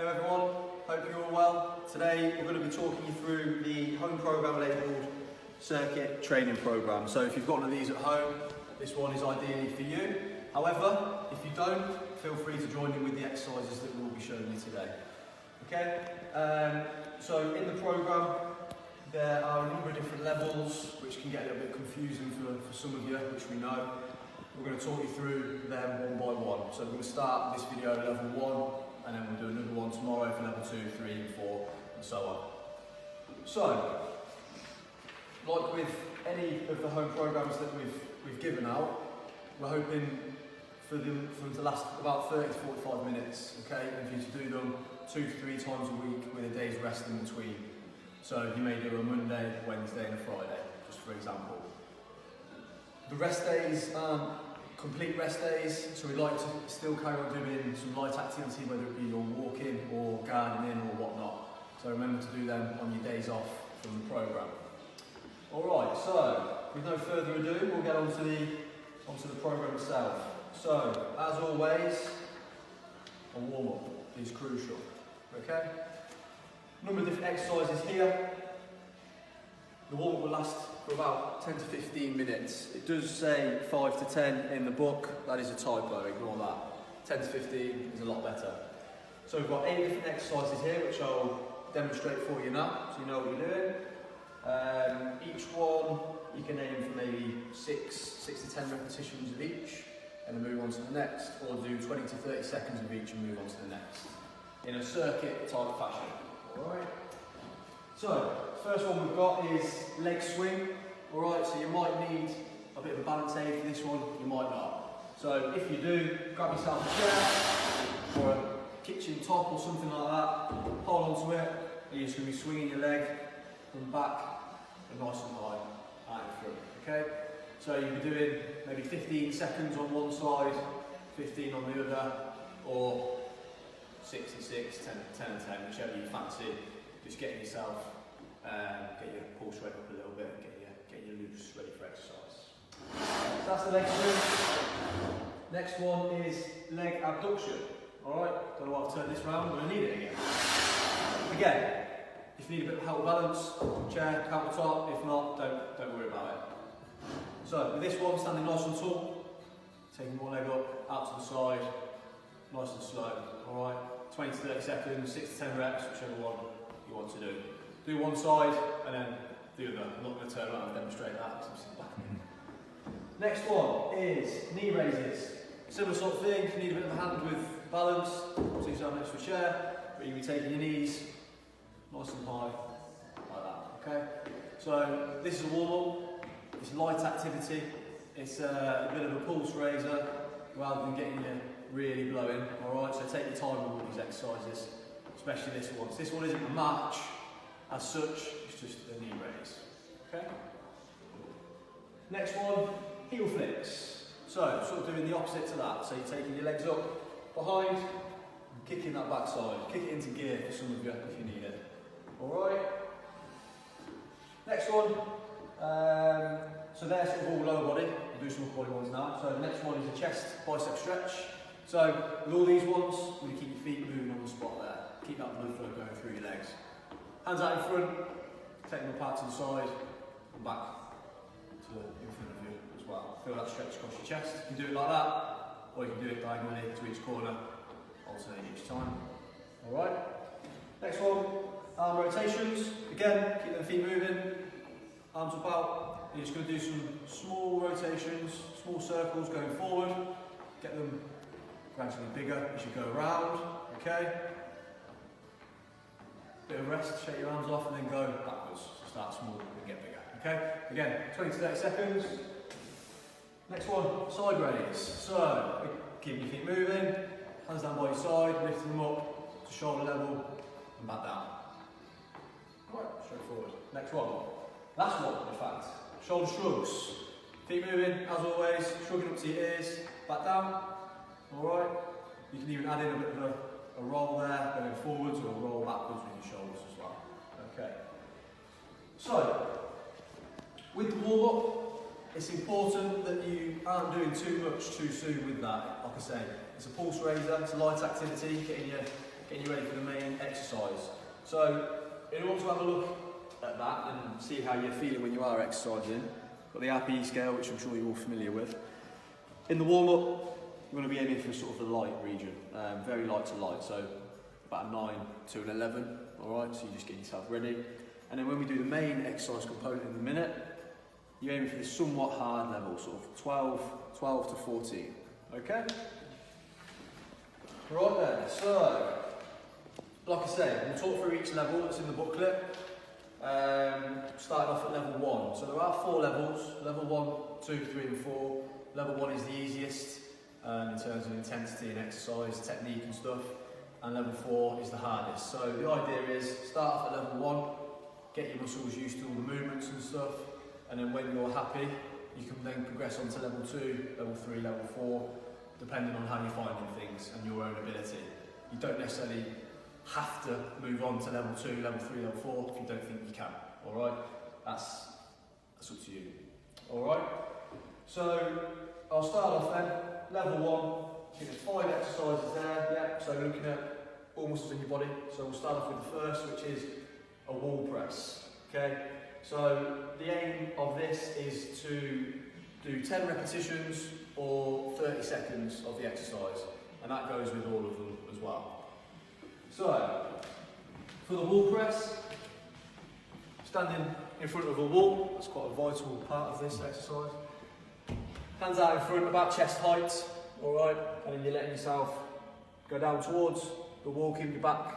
Hello everyone, hope you're all well. Today we're going to be talking you through the home program labelled circuit training program. So if you've got one of these at home, this one is ideally for you. However, if you don't, feel free to join in with the exercises that we'll be showing you today. Okay, so in the program there are a number of different levels which can get a little bit confusing for some of you, which we know. We're going to talk you through them one by one. So we're going to start this video at level 1, and then we'll do another one tomorrow for level 2, 3 and 4 and so on. So, like with any of the home programs that we've given out, we're hoping for them to last about 30 to 45 minutes, okay? And for you to do them 2 to 3 times a week with a day's rest in between. So you may do a Monday, Wednesday and a Friday, just for example. The rest days aren't complete rest days, so we like to still carry on doing some light activity, whether it be your walking or gardening or whatnot. So remember to do them on your days off from the programme. Alright, so with no further ado, we'll get onto the programme itself. So, as always, a warm-up is crucial, okay? A number of different exercises here. The warm-up will last for about 10 to 15 minutes. It does say 5 to 10 in the book. That is a typo, ignore that. 10 to 15 is a lot better. So we've got 8 different exercises here, which I'll demonstrate for you now, so you know what you're doing. Each one, you can aim for maybe 6 to 10 repetitions of each, and then move on to the next, or do 20 to 30 seconds of each and move on to the next, in a circuit type fashion. Alright? So, first one we've got is leg swing. Alright, so you might need a bit of a balance aid for this one, you might not. So if you do, grab yourself a chair or a kitchen top or something like that, hold on to it, and you're just going to be swinging your leg from back and nice and high out in front. Okay? So you'll be doing maybe 15 seconds on one side, 15 on the other, or 6 and 6, 10 and 10, whichever you fancy. Just getting yourself, get your pulse rate up a little bit and get your loose ready for exercise. So that's the leg swing. Next one is leg abduction. Alright, don't know why I've turned this round, but I need it again. Again, if you need a bit of help balance, chair, countertop. If not, don't worry about it. So with this one, standing nice and tall, taking one leg up, out to the side, nice and slow. Alright, 20 to 30 seconds, 6 to 10 reps, whichever one you want to do. Do one side and then the other. I'm not going to turn around and demonstrate that because I'm sitting back. Next one is knee raises. Similar sort of thing, you need a bit of a hand with balance, so you stand next to a chair, but you'll be taking your knees nice and high, like that, okay? So this is a warm-up, it's light activity, it's a bit of a pulse raiser rather than getting you really blowing, alright? So take your time with all these exercises, especially this one. So this one isn't a match as such, it's just a knee raise, okay? Next one, heel flicks. So sort of doing the opposite to that, so you're taking your legs up behind, and kicking that backside, kick it into gear for some of you if you need it. Alright. Next one, so they're sort of all lower body, we'll do some upper body ones now. So the next one is a chest bicep stretch. So with all these ones, you want to keep your feet moving on the spot there. Keep that blood flow going through your legs. Hands out in front, take them apart to the side, and back to in front of you as well. Feel that stretch across your chest. You can do it like that, or you can do it diagonally to each corner, alternate each time. Alright. Next one, arm rotations. Again, keep them feet moving, arms about. You're just going to do some small rotations, small circles going forward. Get them gradually bigger as you go around. Okay. Bit of rest, shake your arms off and then go backwards. So start small and get bigger. Okay. Again, 20 to 30 seconds. Next one, side raise. So keep your feet moving, hands down by your side, lifting them up to shoulder level and back down. Right, straightforward. Next one. Last one, in fact. Shoulder shrugs. Feet moving, as always, shrugging up to your ears, back down. Alright. You can even add in a bit of a roll there, going forwards, or a roll backwards with your shoulders as well. Okay. So, with the warm-up, it's important that you aren't doing too much too soon with that. Like I say, it's a pulse raiser, it's a light activity, getting your getting you ready for the main exercise. So, in order to have a look at that and see how you're feeling when you are exercising, got the Rpe Scale, which I'm sure you're all familiar with. In the warm-up, you're going to be aiming for sort of the light region, very light to light, so about a 9 to an 11, alright, so you just get yourself ready. And then when we do the main exercise component in a minute, you're aiming for this somewhat hard level, sort of 12 to 14, okay? Right then, so, like I say, we'll talk through each level that's in the booklet, starting off at level 1. So there are 4 levels, level 1, 2, 3 and 4. Level 1 is the easiest in terms of intensity and exercise, technique and stuff, and level 4 is the hardest. So the idea is, start off at level 1, get your muscles used to all the movements and stuff, and then when you're happy, you can then progress on to level 2, level 3, level 4, depending on how you're finding things and your own ability. You don't necessarily have to move on to level 2, level 3, level 4 if you don't think you can, alright? That's up to you, alright? So, I'll start off then, level 1, so there's 5 exercises there, yeah, so looking at all muscles in your body. So we'll start off with the first, which is a wall press, okay? So the aim of this is to do 10 repetitions or 30 seconds of the exercise, and that goes with all of them as well. So, for the wall press, standing in front of a wall, that's quite a vital part of this exercise. Hands out in front, about chest height, alright, and then you're letting yourself go down towards the wall, keeping your back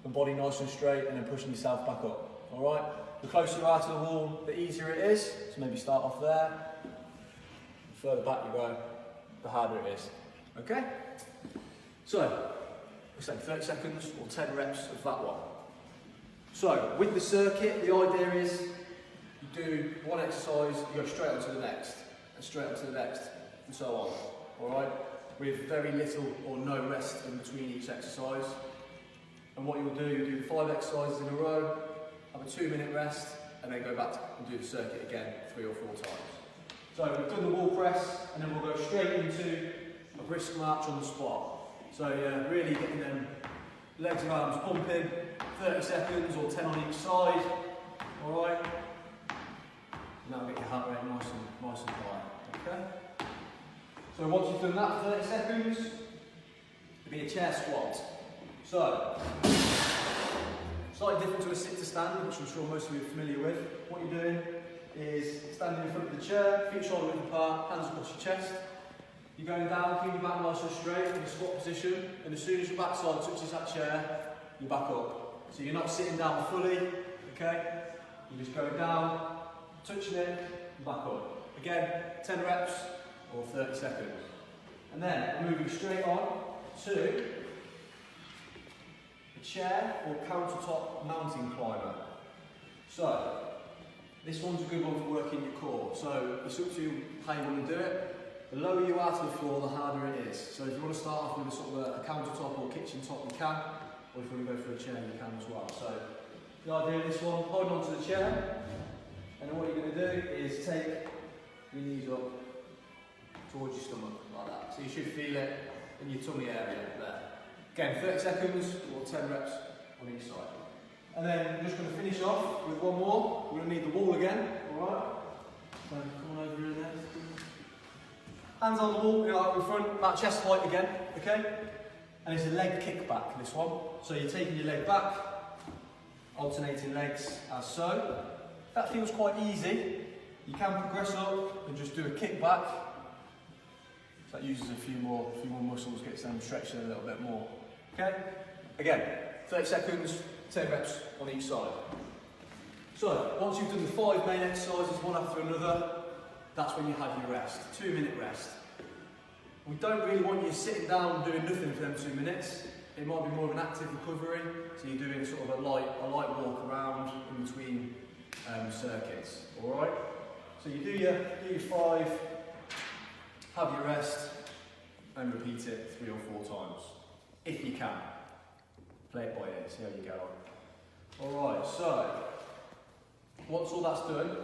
and body nice and straight, and then pushing yourself back up, alright? The closer you are to the wall, the easier it is, so maybe start off there. The further back you go, the harder it is, okay? So, let's say 30 seconds or 10 reps of that one. So, with the circuit, the idea is you do one exercise, you go straight on to the next, and straight on to the next, and so on, alright? With very little or no rest in between each exercise. And what you'll do, you'll do 5 exercises in a row, have a 2-minute rest, and then go back and do the circuit again 3 or 4 times. So we've done the wall press, and then we'll go straight into a brisk march on the spot. So yeah, really getting them legs and arms pumping, 30 seconds or 10 on each side, alright? And that'll get your heart rate nice and high, okay? So once you've done that for 30 seconds, it'll be a chair squat. So, slightly different to a sit to stand, which I'm sure most of you are familiar with. What you're doing is standing in front of the chair, feet shoulder width apart, hands across your chest. You're going down, keeping your back nice and straight in the squat position, and as soon as your backside touches that chair, you're back up. So you're not sitting down fully, okay? You're just going down, touching it, and back up. Again, 10 reps or 30 seconds. And then moving straight on to a chair or countertop mountain climber. So, this one's a good one for working your core. So, it's up to you how you want to do it. The lower you are to the floor, the harder it is. So if you want to start off with a sort of a countertop or kitchen top, you can. Or if you want to go for a chair, you can as well. So the idea of this one, hold on to the chair, and then what you're going to do is take your knees up towards your stomach, like that. So you should feel it in your tummy area there. Again, 30 seconds or 10 reps on each side. And then we're just going to finish off with one more. We're going to need the wall again, alright? So come on over in there. Hands on the wall, in front, about chest height again, okay? And it's a leg kick back, this one. So you're taking your leg back, alternating legs as so. That feels quite easy. You can progress up and just do a kick back. So that uses a few more muscles, gets them stretching a little bit more. Okay? Again, 30 seconds, 10 reps on each side. So, once you've done the 5 main exercises, one after another, that's when you have your rest, 2-minute rest. We don't really want you sitting down doing nothing for them 2 minutes. It might be more of an active recovery, so you're doing sort of a light walk around in between circuits, alright? So you do your 5, have your rest, and repeat it 3 or 4 times, if you can. Play it by ear, see how you go on. Alright, so, once all that's done,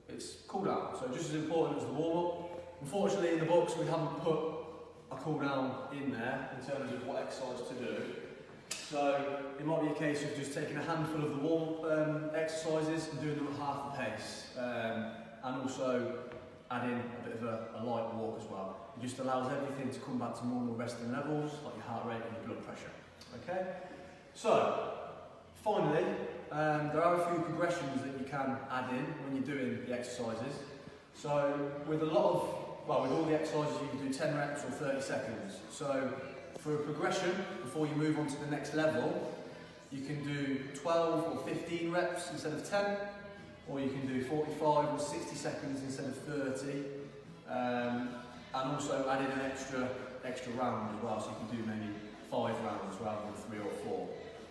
it's cool down, so just as important as the warm-up. Unfortunately in the books we haven't put a cool down in there in terms of what exercise to do. So it might be a case of just taking a handful of the wall exercises and doing them at half the pace, and also adding a bit of a light walk as well. It just allows everything to come back to normal resting levels, like your heart rate and your blood pressure. Okay? So, finally, there are a few progressions that you can add in when you're doing the exercises. So, with all the exercises, you can do 10 reps or 30 seconds. So, for a progression, before you move on to the next level, you can do 12 or 15 reps instead of 10, or you can do 45 or 60 seconds instead of 30, and also add in an extra round as well, so you can do maybe 5 rounds rather than 3 or 4.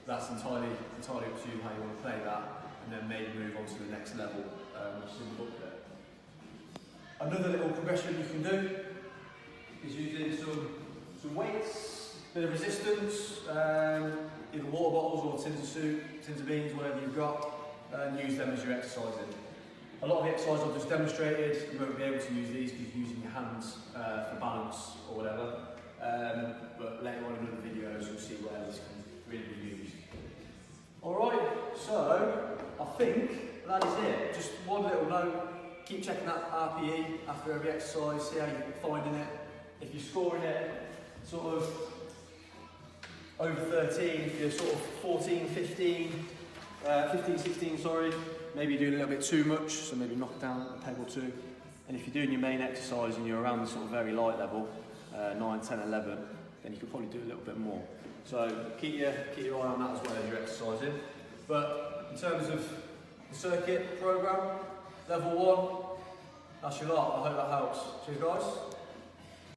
That's entirely up to you how you want to play that, and then maybe move on to the next level, which is in the book there. Another little progression you can do is using some weights, bit of resistance, either water bottles or tins of soup, tins of beans, whatever you've got, and use them as your exercising. A lot of the exercises I've just demonstrated, you won't be able to use these because you're using your hands for balance or whatever, but later on in other videos you'll see where this can really be used. Alright, so I think that is it. Just one little note, keep checking that RPE after every exercise, see how you're finding it. If you're scoring it sort of over 13, if you're sort of 14, 15, 16, sorry, maybe you're doing a little bit too much, so maybe knock down a peg or two. And if you're doing your main exercise and you're around the sort of very light level, 9, 10, 11, then you could probably do a little bit more. So keep your eye on that as well as you're exercising. But in terms of the circuit program, level 1, that's your lot. I hope that helps. Cheers guys.